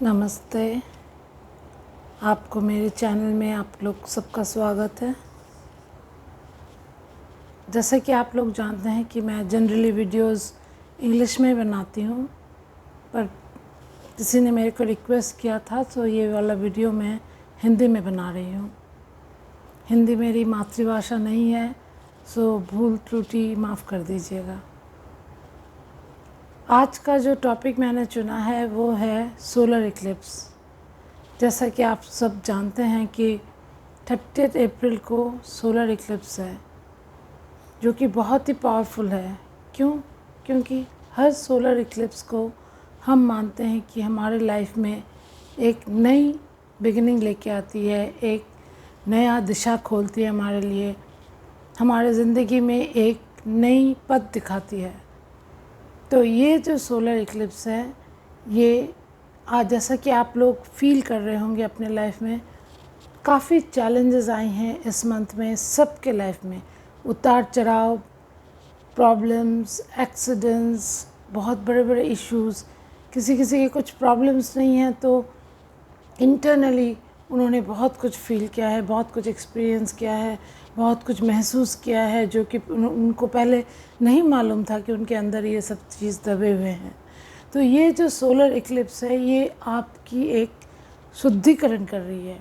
नमस्ते। आपको मेरे चैनल में आप लोग सबका स्वागत है। जैसा कि आप लोग जानते हैं कि मैं जनरली वीडियोस इंग्लिश में बनाती हूँ, पर किसी ने मेरे को रिक्वेस्ट किया था तो ये वाला वीडियो मैं हिंदी में बना रही हूँ। हिंदी मेरी मातृभाषा नहीं है, सो भूल त्रुटि माफ़ कर दीजिएगा। आज का जो टॉपिक मैंने चुना है वो है सोलर इक्लिप्स। जैसा कि आप सब जानते हैं कि 30 अप्रैल को सोलर इक्लिप्स है, जो कि बहुत ही पावरफुल है। क्योंकि हर सोलर इक्लिप्स को हम मानते हैं कि हमारे लाइफ में एक नई बिगिनिंग लेके आती है, एक नया दिशा खोलती है हमारे लिए, हमारे ज़िंदगी में एक नई पथ दिखाती है। तो ये जो सोलर इक्लिप्स है, ये आज जैसा कि आप लोग फील कर रहे होंगे अपने लाइफ में, काफ़ी चैलेंजेस आए हैं इस मंथ में सबके लाइफ में। उतार चढ़ाव, प्रॉब्लम्स, एक्सीडेंट्स, बहुत बड़े बड़े इश्यूज़। किसी के कुछ प्रॉब्लम्स नहीं हैं तो इंटरनली उन्होंने बहुत कुछ फील किया है, बहुत कुछ एक्सपीरियंस किया है, बहुत कुछ महसूस किया है, जो कि उनको पहले नहीं मालूम था कि उनके अंदर ये सब चीज़ दबे हुए हैं। तो ये जो सोलर इक्लिप्स है, ये आपकी एक शुद्धिकरण कर रही है।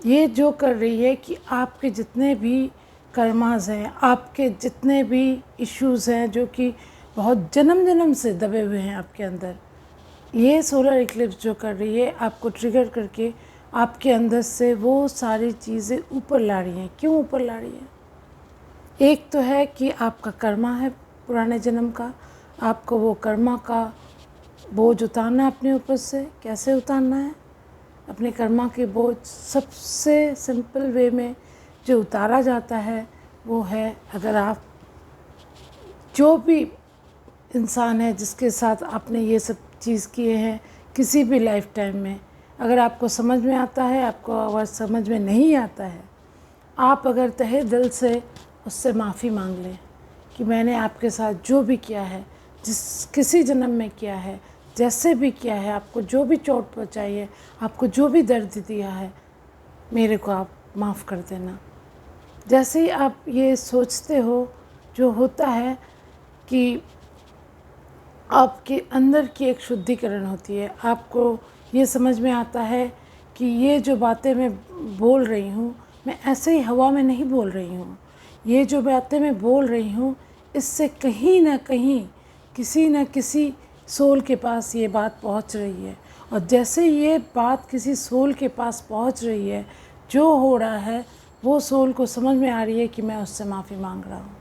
ये जो कर रही है कि आपके जितने भी कर्मास हैं, आपके जितने भी इश्यूज़ हैं जो कि बहुत जन्म जन्म से दबे हुए हैं आपके अंदर, ये सोलर इक्लिप्स जो कर रही है आपको ट्रिगर करके आपके अंदर से वो सारी चीज़ें ऊपर ला रही हैं। क्यों ऊपर ला रही हैं? एक तो है कि आपका कर्मा है पुराने जन्म का, आपको वो कर्मा का बोझ उतारना है अपने ऊपर से। कैसे उतारना है अपने कर्मा के बोझ? सबसे सिंपल वे में जो उतारा जाता है वो है, अगर आप जो भी इंसान है जिसके साथ आपने ये सब चीज़ किए हैं किसी भी लाइफ टाइम में, अगर आपको समझ में आता है, आपको अगर समझ में नहीं आता है, आप अगर तहे दिल से उससे माफ़ी मांग लें कि मैंने आपके साथ जो भी किया है, किसी जन्म में किया है, जैसे भी किया है, आपको जो भी चोट पहुंचाई है, आपको जो भी दर्द दिया है, मेरे को आप माफ़ कर देना। जैसे ही आप ये सोचते हो, जो होता है कि आपके अंदर की एक शुद्धिकरण होती है। आपको ये समझ में आता है कि ये जो बातें मैं बोल रही हूँ, मैं ऐसे ही हवा में नहीं बोल रही हूँ। ये जो बातें मैं बोल रही हूँ, इससे कहीं ना कहीं किसी न किसी सोल के पास ये बात पहुँच रही है। और जैसे ये बात किसी सोल के पास पहुँच रही है, जो हो रहा है वो सोल को समझ में आ रही है कि मैं उससे माफ़ी मांग रहा हूँ।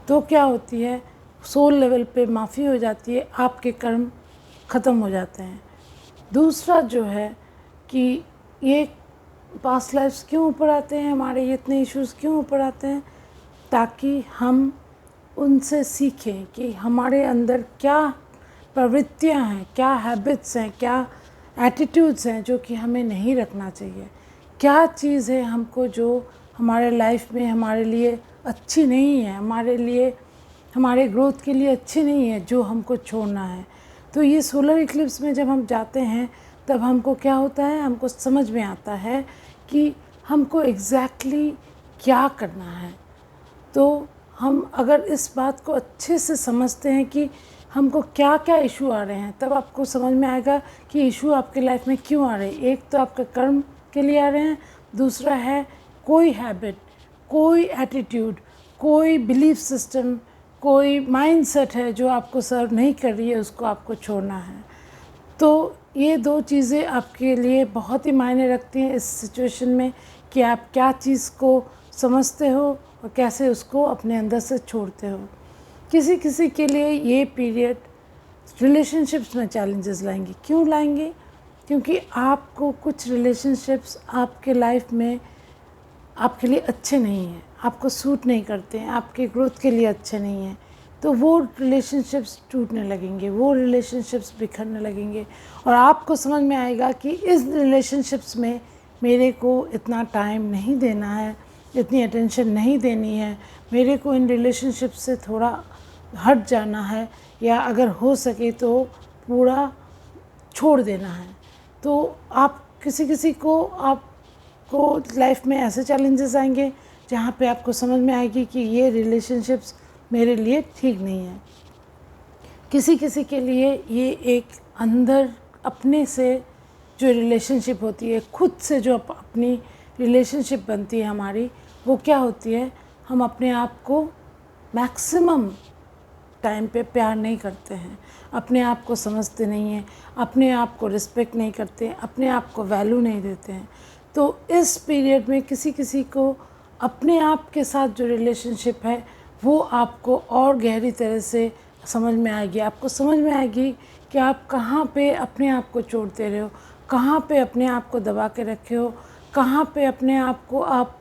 तो क्या होती है, सोल लेवल पे माफ़ी हो जाती है, आपके कर्म ख़त्म हो जाते हैं। दूसरा जो है कि ये पास्ट लाइफ्स क्यों ऊपर आते हैं, हमारे ये इतने इश्यूज़ क्यों ऊपर आते हैं, ताकि हम उनसे सीखें कि हमारे अंदर क्या प्रवृत्तियां हैं, क्या हैबिट्स हैं, क्या एटीट्यूड्स हैं जो कि हमें नहीं रखना चाहिए। क्या चीज़ है हमको जो हमारे लाइफ में हमारे लिए अच्छी नहीं है, हमारे लिए, हमारे ग्रोथ के लिए अच्छी नहीं है, जो हमको छोड़ना है। तो ये सोलर इक्लिप्स में जब हम जाते हैं तब हमको क्या होता है, हमको समझ में आता है कि हमको एग्जैक्टली क्या करना है। तो हम अगर इस बात को अच्छे से समझते हैं कि हमको क्या क्या इशू आ रहे हैं, तब आपको समझ में आएगा कि इशू आपके लाइफ में क्यों आ रहे हैं। एक तो आपका कर्म के लिए आ रहे हैं, दूसरा है कोई हैबिट, कोई एटीट्यूड, कोई बिलीफ सिस्टम, कोई माइंडसेट है जो आपको सर्व नहीं कर रही है, उसको आपको छोड़ना है। तो ये दो चीज़ें आपके लिए बहुत ही मायने रखती हैं इस सिचुएशन में कि आप क्या चीज़ को समझते हो और कैसे उसको अपने अंदर से छोड़ते हो। किसी किसी के लिए ये पीरियड रिलेशनशिप्स में चैलेंजेस लाएंगे। क्यों लाएंगे? क्योंकि आपको कुछ रिलेशनशिप्स आपके लाइफ में आपके लिए अच्छे नहीं हैं, आपको सूट नहीं करते हैं, आपके ग्रोथ के लिए अच्छे नहीं हैं, तो वो रिलेशनशिप्स टूटने लगेंगे, वो रिलेशनशिप्स बिखरने लगेंगे। और आपको समझ में आएगा कि इस रिलेशनशिप्स में मेरे को इतना टाइम नहीं देना है, इतनी अटेंशन नहीं देनी है, मेरे को इन रिलेशनशिप से थोड़ा हट जाना है, या अगर हो सके तो पूरा छोड़ देना है। तो आप किसी को आपको लाइफ में ऐसे चैलेंजेस आएंगे जहाँ पे आपको समझ में आएगी कि ये रिलेशनशिप्स मेरे लिए ठीक नहीं है। किसी के लिए ये एक अंदर अपने से जो रिलेशनशिप होती है, खुद से जो अपनी रिलेशनशिप बनती है हमारी, वो क्या होती है, हम अपने आप को मैक्सिमम टाइम पे प्यार नहीं करते हैं, अपने आप को समझते नहीं हैं, अपने आप को रिस्पेक्ट नहीं करते, अपने आप को वैल्यू नहीं देते हैं। तो इस पीरियड में किसी को अपने आप के साथ जो रिलेशनशिप है वो आपको और गहरी तरह से समझ में आएगी। आपको समझ में आएगी कि आप कहाँ पे अपने आप को चोटते रहे हो, कहाँ पे अपने आप को दबा के रखे हो, कहाँ पे अपने आप को आप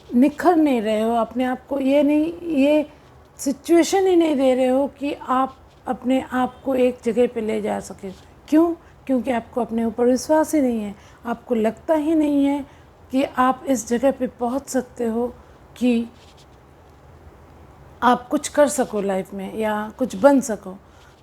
निखर नहीं रहे हो, अपने आप को ये सिचुएशन ही नहीं दे रहे हो कि आप अपने आप को एक जगह पे ले जा सके। क्यों? क्योंकि आपको अपने ऊपर विश्वास ही नहीं है। आपको लगता ही नहीं है कि आप इस जगह पे पहुंच सकते हो कि आप कुछ कर सको लाइफ में या कुछ बन सको।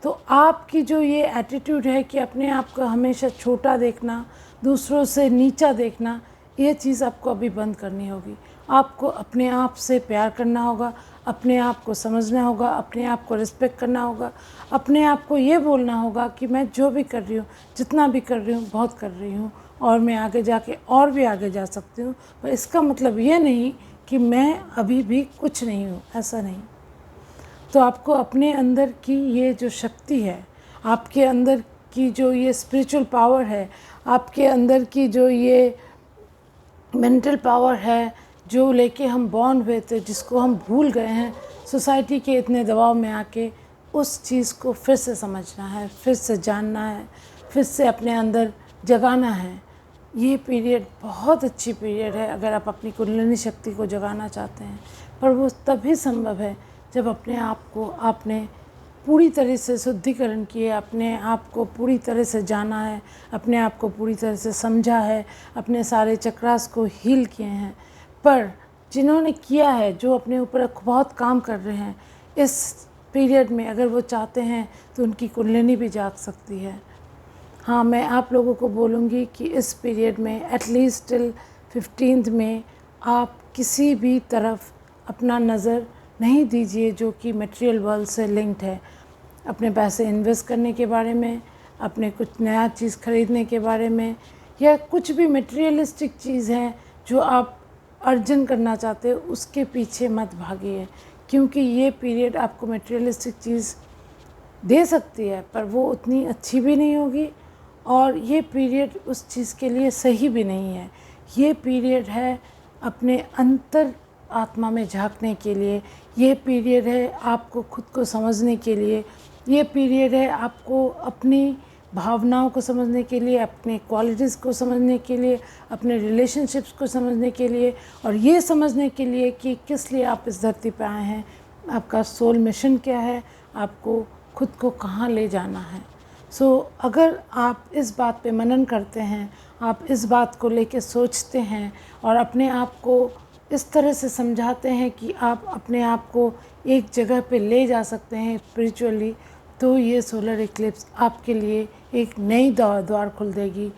तो आपकी जो ये एटीट्यूड है कि अपने आप को हमेशा छोटा देखना, दूसरों से नीचा देखना, ये चीज़ आपको अभी बंद करनी होगी। आपको अपने आप से प्यार करना होगा, अपने आप को समझना होगा, अपने आप को रिस्पेक्ट करना होगा, अपने आप को ये बोलना होगा कि मैं जो भी कर रही हूँ, जितना भी कर रही हूँ, बहुत कर रही हूँ और मैं आगे जाके और भी आगे जा सकती हूँ। पर इसका मतलब ये नहीं कि मैं अभी भी कुछ नहीं हूँ, ऐसा नहीं। तो आपको अपने अंदर की ये जो शक्ति है, आपके अंदर की जो ये स्पिरिचुअल पावर है, आपके अंदर की जो ये मेंटल पावर है, जो लेके हम बॉर्न हुए थे, जिसको हम भूल गए हैं सोसाइटी के इतने दबाव में आके, उस चीज़ को फिर से समझना है, फिर से जानना है, फिर से अपने अंदर जगाना है। ये पीरियड बहुत अच्छी पीरियड है अगर आप अपनी कुंडलिनी शक्ति को जगाना चाहते हैं, पर वो तभी संभव है जब अपने आप को आपने पूरी तरह से शुद्धिकरण किए, अपने आप को पूरी तरह से जाना है, अपने आप को पूरी तरह से समझा है, अपने सारे चक्रास को हील किए हैं। पर जिन्होंने किया है, जो अपने ऊपर बहुत काम कर रहे हैं, इस पीरियड में अगर वो चाहते हैं तो उनकी कुंडलिनी भी जाग सकती है। हाँ, मैं आप लोगों को बोलूँगी कि इस पीरियड में एटलीस्ट टिल 15th में आप किसी भी तरफ अपना नज़र नहीं दीजिए जो कि मटेरियल वर्ल्ड से लिंक्ड है। अपने पैसे इन्वेस्ट करने के बारे में, अपने कुछ नया चीज़ खरीदने के बारे में, या कुछ भी मटेरियलिस्टिक चीज़ है जो आप अर्जन करना चाहते हो, उसके पीछे मत भागिए। क्योंकि ये पीरियड आपको मटेरियलिस्टिक चीज़ दे सकती है पर वो उतनी अच्छी भी नहीं होगी, और ये पीरियड उस चीज़ के लिए सही भी नहीं है। ये पीरियड है अपने अंतर आत्मा में झांकने के लिए, ये पीरियड है आपको खुद को समझने के लिए, ये पीरियड है आपको अपनी भावनाओं को समझने के लिए, अपने क्वालिटीज़ को समझने के लिए, अपने रिलेशनशिप्स को समझने के लिए, और ये समझने के लिए कि किस लिए आप इस धरती पर आए हैं, आपका सोल मिशन क्या है, आपको खुद को कहाँ ले जाना है। अगर आप इस बात पे मनन करते हैं, आप इस बात को लेके सोचते हैं और अपने आप को इस तरह से समझाते हैं कि आप अपने आप को एक जगह पे ले जा सकते हैं स्पिरिचुअली, तो ये सोलर इक्लिप्स आपके लिए एक नई द्वार खोल देगी।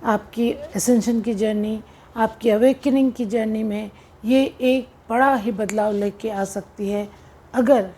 आपकी एसेंशन की जर्नी, आपकी अवेकनिंग की जर्नी में ये एक बड़ा ही बदलाव लेके आ सकती है अगर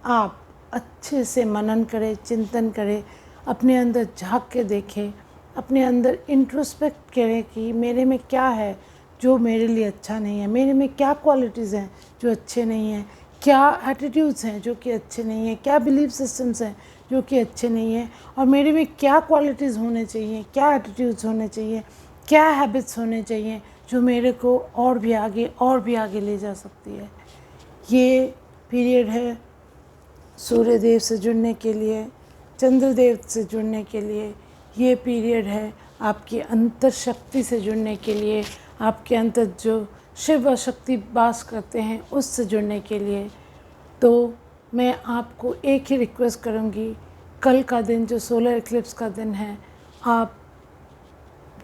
आप अच्छे से मनन करें, चिंतन करें, अपने अंदर झांक के देखें, अपने अंदर इंट्रोस्पेक्ट करें कि मेरे में क्या है जो मेरे लिए अच्छा नहीं है, मेरे में क्या क्वालिटीज़ हैं जो अच्छे नहीं हैं, क्या एटीट्यूड्स हैं जो कि अच्छे नहीं हैं, क्या बिलीफ सिस्टम्स हैं जो कि अच्छे नहीं हैं, और मेरे में क्या क्वालिटीज़ होने चाहिए, क्या एटीट्यूड्स होने चाहिए, क्या हैबिट्स होने चाहिए जो मेरे को और भी आगे ले जा सकती है। ये पीरियड है सूर्य देव से जुड़ने के लिए, चंद्रदेव से जुड़ने के लिए। ये पीरियड है आपकी अंतर शक्ति से जुड़ने के लिए, आपके अंदर जो शिव व शक्ति वास करते हैं उससे जुड़ने के लिए। तो मैं आपको एक ही रिक्वेस्ट करूँगी, कल का दिन जो सोलर इक्लिप्स का दिन है, आप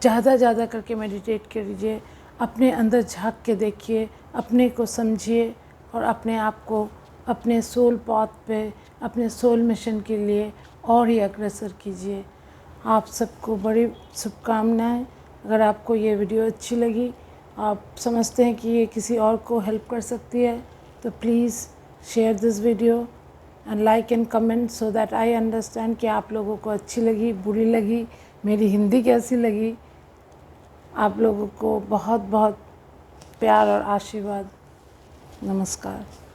ज़्यादा करके मेडिटेट करिए, अपने अंदर झांक के देखिए, अपने को समझिए और अपने आप को अपने सोल पाथ पे, अपने सोल मिशन के लिए और ही अग्रसर कीजिए। आप सबको बड़ी शुभकामनाएं। अगर आपको ये वीडियो अच्छी लगी, आप समझते हैं कि ये किसी और को हेल्प कर सकती है, तो please share this video and like and comment so that I understand कि आप लोगों को अच्छी लगी, बुरी लगी, मेरी हिंदी कैसी लगी। आप लोगों को बहुत बहुत प्यार और आशीर्वाद। नमस्कार।